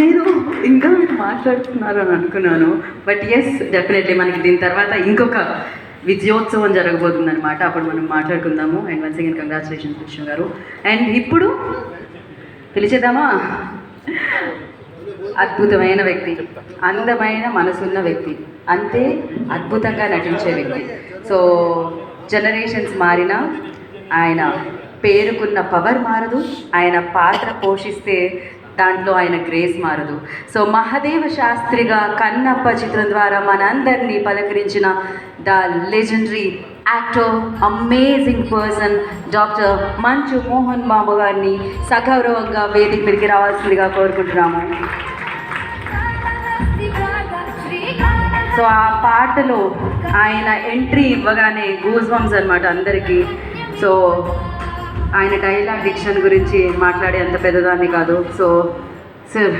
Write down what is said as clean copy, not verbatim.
నేను ఇంకా మీరు మాట్లాడుతున్నారు అని అనుకున్నాను. బట్ ఎస్, డెఫినెట్లీ మనకి దీని తర్వాత ఇంకొక విజయోత్సవం జరగబోతుంది అనమాట. అప్పుడు మనం మాట్లాడుకుందాము. And once again congratulations Vishnu గారు. అండ్ ఇప్పుడు పిలిచేద్దామా? అద్భుతమైన వ్యక్తి, అందమైన మనసున్న వ్యక్తి, అంతే అద్భుతంగా నటించే వ్యక్తి. సో జనరేషన్స్ మారినా ఆయన పేరుకున్న పవర్ మారదు, ఆయన పాత్ర పోషిస్తే దాంట్లో ఆయన గ్రేస్ మారదు. సో మహదేవ శాస్త్రిగా కన్నప్ప చిత్రం ద్వారా మనందరినీ పలకరించిన the legendary actor, amazing person doctor Manchu Mohan బాబు గారిని సగౌరవంగా వేదిక మీదకి రావాల్సిందిగా కోరుకుంటున్నాము. సో ఆ పాటలో ఆయన ఎంట్రీ ఇవ్వగానే గూస్ బంప్స్ అనమాట అందరికీ. సో ఆయన డైలాగ్ డిక్షన్ గురించి మాట్లాడే అంత పెద్దదాన్ని కాదు. So sir